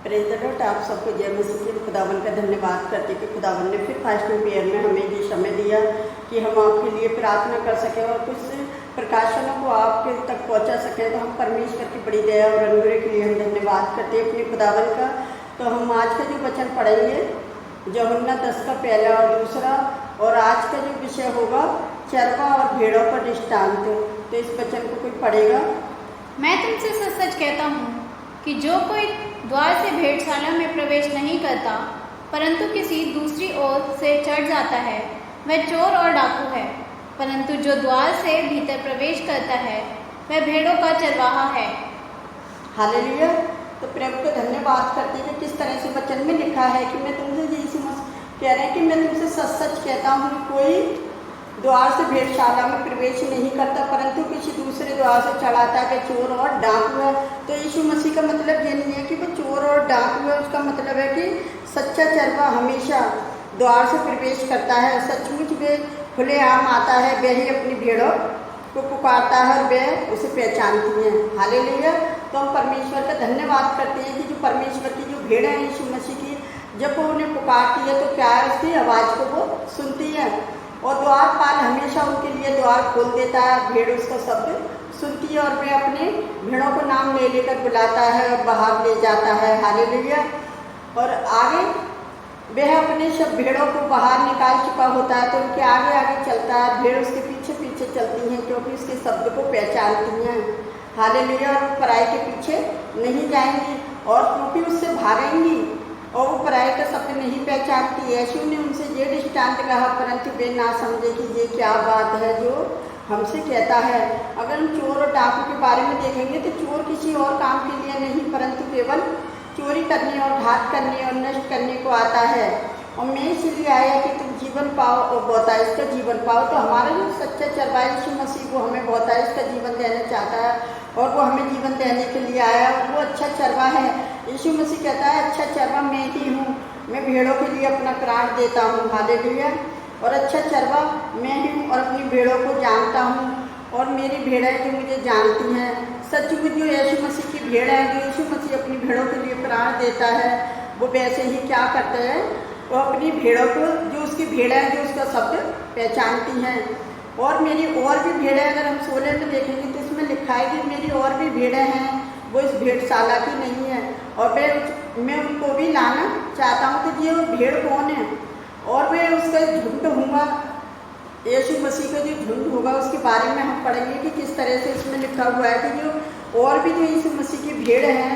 Praise the Lord. आप सबको जय मसीह की। खुदावन का धन्यवाद करते कि खुदावन ने फिर फास्टिंग पीरियड में हमें ये समय दिया कि हम आपके लिए प्रार्थना कर सकें और कुछ प्रकाशनों को आपके तक पहुंचा सकें। तो हम परमेश्वर की बड़ी दया और अनुग्रह के लिए हम धन्यवाद करते हैं अपने खुदावन का। तो हम आज का जो वचन पढ़ेंगे यूहन्ना 10 का पहला और दूसरा, और आज का जो विषय होगा चरवा और भेड़ों का दृष्टांत। तो इस वचन को कोई पढ़ेगा। मैं तुमसे सच सच कहता हूँ कि जो कोई द्वार से भेड़शाला में प्रवेश नहीं करता परंतु किसी दूसरी ओर से चढ़ जाता है, वह चोर और डाकू है। परंतु जो द्वार से भीतर प्रवेश करता है वह भेड़ों का चरवाहा है। हालेलुया। तो प्रभु को धन्यवाद करते हैं किस तरह से वचन में लिखा है कि मैं तुमसे यीशु मसीह कह रहे हैं कि मैं तुमसे सच सच कहता हूँ, कोई द्वार से भेड़शाला में प्रवेश नहीं करता परंतु किसी दूसरे द्वार से चढ़ाता है, चोर और डाकू है। तो यीशु मसीह का मतलब ये नहीं है कि वो चोर और डाकू है, उसका मतलब है कि सच्चा चरवा हमेशा द्वार से प्रवेश करता है, सचमुच वे खुलेआम आता है, वह ही अपनी भेड़ों को पुकारता है और वे उसे पहचानती हैं। हालेलुया। तो हम परमेश्वर का धन्यवाद करते हैं कि जो परमेश्वर की जो भेड़ है यीशु मसीह की, जब वो उन्हें पुकारती है तो क्या है, उसकी आवाज़ को वो सुनती है और द्वारपाल हमेशा उनके लिए द्वार खोल देता है। भेड़ उसका शब्द सुनती है और वे अपने भेड़ों को नाम ले लेकर बुलाता है और बाहर ले जाता है। हालेलुया। और आगे वह अपने सब भेड़ों को बाहर निकाल चुका होता है तो उनके आगे आगे चलता है। भेड़ उसके पीछे पीछे चलती हैं क्योंकि उसके शब्द को पहचानती हैं। हालेलुया। और वो पराई के पीछे नहीं जाएंगी और क्योंकि उससे भागेंगी और वो पराई का शब्द नहीं पहचानती। यीशु ने उनसे ये दृष्टांत कहा परंतु वे ना समझे कि ये क्या बात है जो हमसे कहता है। अगर हम चोर और डाकू के बारे में देखेंगे तो चोर किसी और काम के लिए नहीं परंतु केवल चोरी करने और घात करने और नष्ट करने को आता है। और मैं इसलिए आया कि तुम जीवन पाओ और बहुतायश का जीवन पाओ। तो हमारा जो सच्चा चरवाहा यीशु मसीह वो हमें बहुतायश का जीवन देना चाहता है और वो हमें जीवन देने के लिए आया और वो अच्छा चरवाहा है। यीशु मसीह कहता है अच्छा चरवाहा मैं ही हूँ, मैं भेड़ों के लिए अपना प्राण देता हूँ। हालेलुया। और अच्छा चरवाहा मैं ही हूँ और अपनी भेड़ों को जानता हूँ और मेरी भेड़ें जो मुझे जानती हैं। सचमुच जो यीशु मसीह की भेड़ है, जो यीशु मसीह अपनी भेड़ों के लिए प्राण देता है, वो वैसे ही क्या करते हैं, वो अपनी भेड़ों को, जो उसकी भेड़ें हैं जो उसका शब्द पहचानती हैं। और मेरी और भी भेड़ें, अगर हम 16 में देखेंगे तो इसमें लिखा है कि मेरी और भी भेड़ें हैं वो इस भेड़शाला की नहीं है और मैं उनको भी लाना चाहता हूँ। तो ये वो भेड़ कौन है और वे उसका झुंड होगा, यीशु मसीह का जो झुंड होगा उसके बारे में हम पढ़ेंगे कि किस तरह से इसमें लिखा हुआ है कि जो और भी जो यीशु मसीह की भेड़ हैं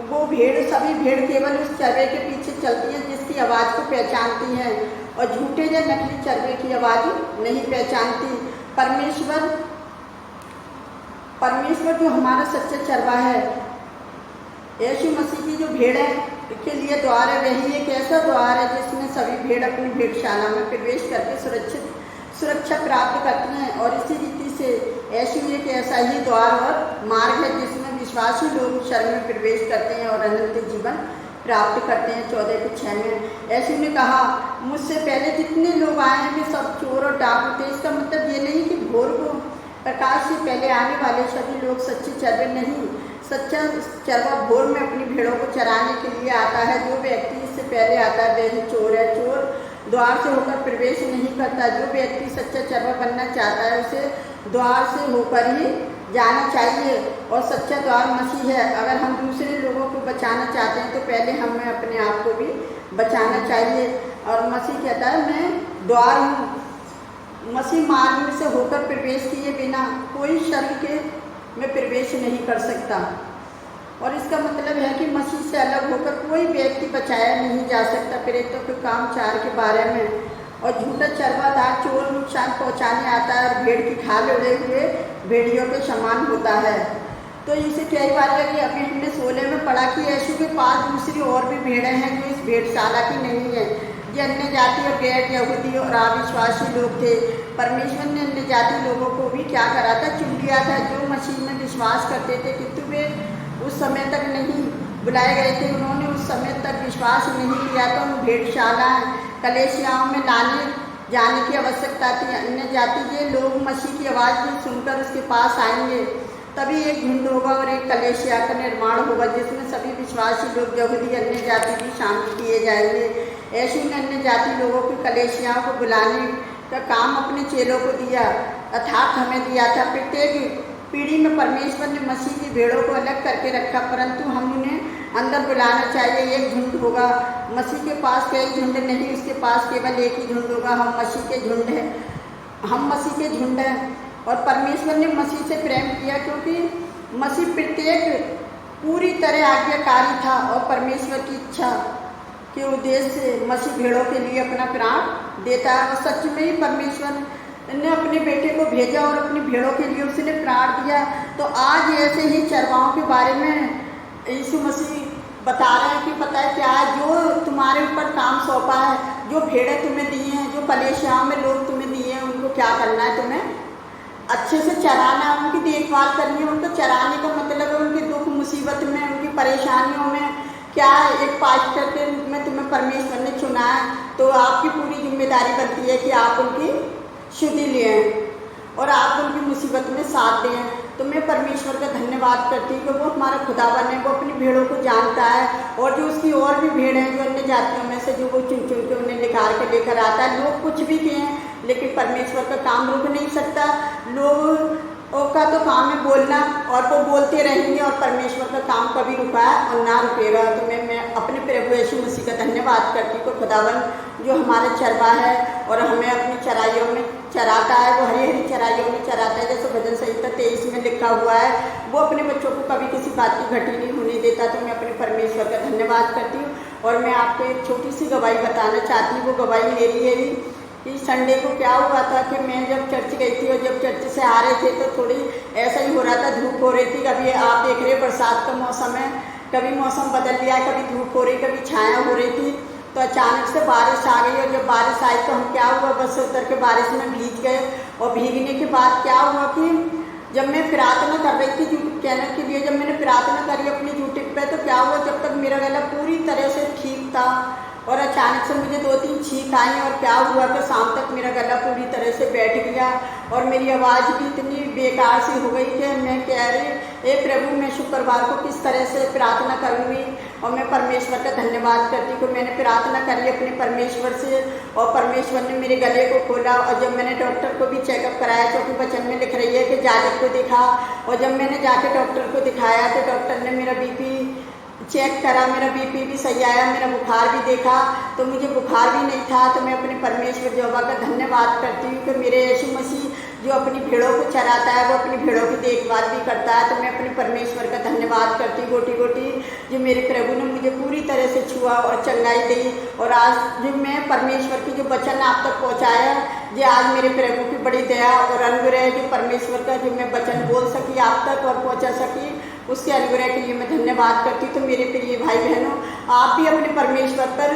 वो भेड़, सभी भेड़ केवल उस चरवे के पीछे चलती है जिसकी आवाज़ को पहचानती हैं और झूठे या नकली चरवे की आवाज़ नहीं पहचानती। परमेश्वर जो हमारा सच्चा चरवा है, यीशु मसीह की जो भेड़ है के लिए द्वार है, वही एक ऐसा द्वार है जिसमें सभी भेड़ अपनी भेड़शाला में प्रवेश करके सुरक्षा प्राप्त करती हैं। और इसी रीति से यीशु एक ऐसा ही द्वार और मार्ग है जिसमें विश्वासी लोग शरण में प्रवेश करते हैं और अनंत जीवन प्राप्त करते हैं। 14:6 में यीशु ने कहा मुझसे पहले जितने लोग आए हैं वे सब चोर और डाकू थे। इसका मतलब ये नहीं कि भोर को प्रकाश से पहले आने वाले सभी लोग सच्चे चरवे नहीं। सच्चा चरवा भोर में अपनी भेड़ों को चराने के लिए आता है। जो व्यक्ति इससे पहले आता है वह चोर है। चोर द्वार से होकर प्रवेश नहीं करता। जो व्यक्ति सच्चा चरवा बनना चाहता है उसे द्वार से होकर ही जाना चाहिए और सच्चा द्वार मसीह है। अगर हम दूसरे लोगों को बचाना चाहते हैं तो पहले हमें अपने आप को भी बचाना चाहिए। और मसीह कहता है मैं द्वार हूँ। मसीह मार्ग में से होकर प्रवेश किए बिना कोई शरीर के में प्रवेश नहीं कर सकता। और इसका मतलब है कि मसीह से अलग होकर कोई व्यक्ति बचाया नहीं जा सकता। प्रेरितों के काम 4 के बारे में। और झूठा चरवादार चोर नुकसान पहुंचाने आता है और भेड़ की खाल उड़े हुए भेड़ियों के समान होता है। तो इसे कई बार है कि अभी हमने 16 में पढ़ा कि यीशु के पास दूसरी और भी भेड़ें हैं जो इस भेड़शाला की नहीं है। ये अन्य जाति और गैर यहूदी और अविश्वासी लोग थे। परमेश्वर ने अन्य जाति लोगों को भी क्या करा था, चुन लिया था, जो मसीह में विश्वास करते थे, किंतु वे उस समय तक नहीं बुलाए गए थे। उन्होंने उस समय तक विश्वास नहीं किया तो उन भेड़शाला कलीसियाओं में लाने जाने की आवश्यकता थी। अन्य जाति के लोग मसीह की आवाज़ सुनकर उसके पास आएंगे तभी एक झुंड होगा और एक कलेशिया का निर्माण होगा, जिसमें सभी विश्वासी लोग यहूदी अन्य जाति भी शामिल किए जाएंगे। यीशु ने अन्य जाति लोगों की कलेशियाओं को बुलाने का काम अपने चेलों को दिया, अर्थात हमें दिया था। प्रत्येक पीढ़ी में परमेश्वर ने मसीह की भेड़ों को अलग करके रखा, परंतु हम उन्हें अंदर बुलाना चाहिए। एक झुंड होगा, मसीह के पास कई झुंड नहीं, उसके पास केवल एक ही झुंड होगा। हम मसीह के झुंड हैं, हम मसीह के झुंड हैं। और परमेश्वर ने मसीह से प्रेम किया, क्योंकि मसीह प्रत्येक पूरी तरह आज्ञाकारी था और परमेश्वर की इच्छा के उद्देश्य से मसीह भेड़ों के लिए अपना प्राण देता है। और सच में ही परमेश्वर ने अपने बेटे को भेजा और अपनी भेड़ों के लिए उसने प्राण दिया। तो आज ऐसे ही चरवाहों के बारे में यीशु मसीह बता रहे हैं कि पता है क्या है, जो तुम्हारे ऊपर काम सौंपा है, जो भेड़ें तुम्हें दी हैं, जो कलेशियाओं में लोग तुम्हें दिए हैं, उनको क्या करना है, तुम्हें अच्छे से चराना है, उनकी देखभाल करनी है। उनको चराने का मतलब है उनके दुख मुसीबत में, उनकी परेशानियों में क्या है, एक पास्टर के रूप में तुम्हें परमेश्वर ने चुना है, तो आपकी पूरी जिम्मेदारी बनती है कि आप उनकी शुद्धि लें और आप उनकी मुसीबत में साथ दें। तो मैं परमेश्वर का धन्यवाद करती हूँ कि वो हमारा खुदावन है, वो अपनी भेड़ों को जानता है। और जो उसकी और भी भेड़ हैं जो अन्य जातियों में से, जो वो चुन चुन के उन्हें निकाल के लेकर आता है। लोग कुछ भी कहें, लेकिन परमेश्वर का काम रुक नहीं सकता। लोगों का तो काम है बोलना, और वो बोलते रहेंगे, और परमेश्वर का काम कभी रुका है और ना रुकेगा। तो मैं अपने प्रभु यीशु मसीह का धन्यवाद करती हूँ कि खुदावन जो हमारा चरवा है और हमें अपनी चराइयों में चराता है, वो हरी हरी चराइयों में चराता है। जैसे भजन संहिता 23 में लिखा हुआ है, वो अपने बच्चों को कभी किसी बात की घटी नहीं होने देता। तो मैं अपने परमेश्वर का धन्यवाद करती हूँ। और मैं आपको एक छोटी सी गवाही बताना चाहती हूँ। वो गवाही मेरी है कि संडे को क्या हुआ था कि मैं जब चर्च गई थी, और जब चर्च से आ रहे थे तो थोड़ी ऐसा ही हो रहा था, धूप हो रही थी। कभी आप देख रहे बरसात का मौसम है, कभी मौसम बदल लिया, कभी धूप हो रही, कभी छाया हो रही थी। तो अचानक से बारिश आ गई, और जब बारिश आई तो हम क्या हुआ, बस से उतर के बारिश में भीग गए। और भीगने के बाद क्या हुआ कि जब मैं प्रार्थना कर रही थी यूट्यूब चैनल के लिए, जब मैंने प्रार्थना करी अपनी यूट्यूब पे, तो क्या हुआ, जब तक मेरा गला पूरी तरह से ठीक था और अचानक से मुझे 2-3 छींक आई, और क्या हुआ कि शाम तक मेरा गला पूरी तरह से बैठ गया और मेरी आवाज़ भी इतनी बेकार सी हो गई कि मैं कह रही, हे प्रभु, मैं शुक्रवार को किस तरह से प्रार्थना करूँगी। और मैं परमेश्वर का धन्यवाद करती हूँ। मैंने प्रार्थना करी अपने परमेश्वर से, और परमेश्वर ने मेरे गले को खोला। और जब मैंने डॉक्टर को भी चेकअप कराया, क्योंकि वचन में लिख रही है कि जाजक को दिखा, और जब मैंने जाके डॉक्टर को दिखाया तो डॉक्टर ने मेरा बीपी चेक करा, मेरा बीपी भी सही आया, मेरा बुखार भी देखा, तो मुझे बुखार भी नहीं था। तो मैं अपने परमेश्वर यहोवा का धन्यवाद करती हूँ कि मेरे यीशु मसीह जो अपनी भेड़ों को चराता है, वो अपनी भेड़ों की देखभाल भी करता है। तो मैं अपने परमेश्वर का धन्यवाद करती हूँ गोटी गोटी, जो मेरे प्रभु ने मुझे पूरी तरह से छुआ और चंगाई दी। और आज जो मैं परमेश्वर की जो वचन आप तक पहुँचाया, जो आज मेरे प्रभु की बड़ी दया और अनुग्रह, जो परमेश्वर का जो मैं वचन बोल सकी आप तक और पहुँचा सकी, उसके अनुग्रह के लिए मैं धन्यवाद करती हूँ। तो मेरे प्रिय भाई बहनों, आप भी अपने परमेश्वर पर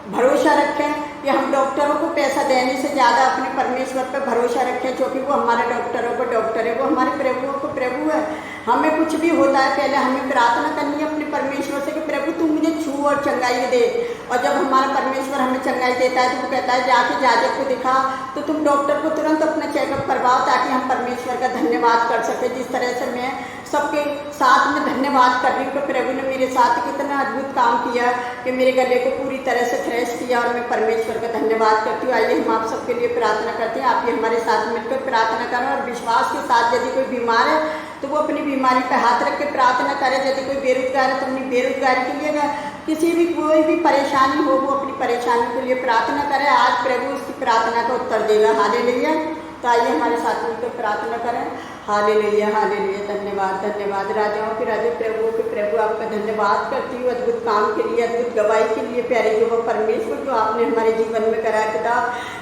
भरोसा रखें कि हम डॉक्टरों को पैसा देने से ज़्यादा अपने परमेश्वर पर भरोसा रखें, क्योंकि वो हमारे डॉक्टरों को डॉक्टर है, वो हमारे प्रभुओं को प्रभु है। हमें कुछ भी होता है, पहले हमें प्रार्थना करनी है अपने परमेश्वर से कि प्रभु तू मुझे छू और चंगाई दे। और जब हमारा परमेश्वर हमें चंगाई देता है तो वो कहता है जाके जाजक को दिखा, तो तुम डॉक्टर को तुरंत अपना चेकअप करवाओ, ताकि हम परमेश्वर का धन्यवाद कर सकें। जिस तरह से मैं सबके साथ में धन्यवाद कर रही हूँ कि प्रभु ने मेरे साथ कितना अद्भुत काम किया कि मेरे गले को पूरी तरह से फ्रेश किया, और मैं परमेश्वर का धन्यवाद करती हूँ। आइए हम आप सबके लिए प्रार्थना करते हैं। आप ये हमारे साथ मिलकर प्रार्थना करें, और विश्वास के साथ यदि कोई बीमार है तो वो अपनी बीमारी पर हाथ रख के प्रार्थना करे। यदि कोई बेरोजगार है तो अपनी बेरोजगारी के लिए, किसी भी कोई भी परेशानी हो, वो अपनी परेशानी के लिए प्रार्थना करे। आज प्रभु उसकी प्रार्थना का उत्तर देगा। हालेलुया। तो आइए हमारे साथ मिलकर प्रार्थना करें। Hallelujah, hallelujah. धन्यवाद, धन्यवाद। राजाओं के राजा, प्रभुओं के प्रभु, आपका धन्यवाद करती हूँ अद्भुत काम के लिए, अद्भुत गवाही के लिए। प्यारे जो वो परमेश्वर जो आपने हमारे जीवन में करा है पिता,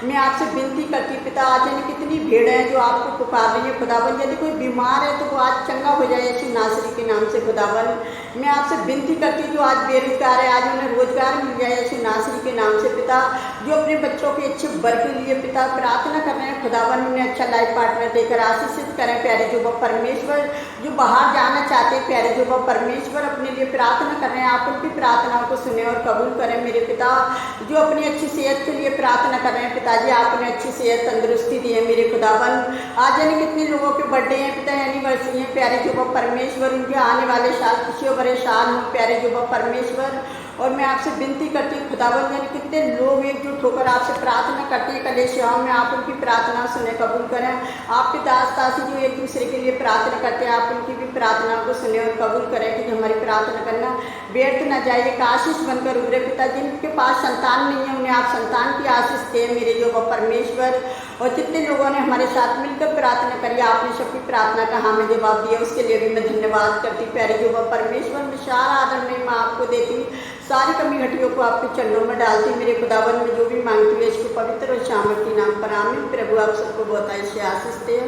मैं आपसे विनती करती हूँ पिता, आज यानी कितनी भीड़ है जो आपको पुकार रही है खुदावन। यदि कोई बीमार है तो वो आज चंगा हो जाए यीशु नासरी के नाम से खुदावन। मैं आपसे विनती करती हूँ जो आज बेरोजगार है, आज उन्हें रोजगार मिल जाए यीशु नासरी के नाम से पिता। जो अपने बच्चों के अच्छे वर्ग के लिए पिता प्रार्थना कर रहे हैं खुदावन, उन्हें अच्छा लाइफ पार्टनर देकर आशीषित करें प्यारे जो परमेश्वर, जो बाहर जाना चाहते हैं प्यारे जो परमेश्वर, अपने लिए प्रार्थना कर रहे हैं, आप उनकी प्रार्थनाओं को सुने और कबूल करें मेरे पिता। जो अपनी अच्छी सेहत के लिए प्रार्थना कर रहे हैं पिताजी, आपने अच्छी सेहत तंदुरुस्ती दी है मेरे खुदावन। आज यानी कितने लोगों के बर्थडे हैं पिता, एनिवर्सरी है प्यारे जो परमेश्वर, उनके आने वाले साल खुशियों भरे साल हो प्यारे जो परमेश्वर। और मैं आपसे विनती करती हूँ खुदावन, यानी कितने लोग एकजुट होकर आपसे प्रार्थना करते हैं कलेसियाओं में, आप उनकी प्रार्थना सुने कबूल करें। आपके दास दासी जो एक दूसरे के लिए प्रार्थना करते हैं, आप उनकी भी प्रार्थनाओं को सुने और कबूल करें कि हमारी प्रार्थना करना व्यर्थ न जाए, एक आशीष बनकर उभरे पिता। जिनके पास संतान नहीं है उन्हें आप संतान की आशीष दें मेरे जो परमेश्वर। और जितने लोगों ने हमारे साथ मिलकर प्रार्थना करी, आपने सबकी प्रार्थना का हमें जवाब दिया, उसके लिए भी मैं धन्यवाद करती प्यारे जो परमेश्वर। मैं सारा आदर में आपको देती, सारी कमी घटियों को आपके चरणों में डालती मेरे खुदावन। में जो भी मांगती है इसको पवित्र और शामर्थी नाम पर आमीन। प्रभु आप सबको बहुत ऐसे आशीष दे।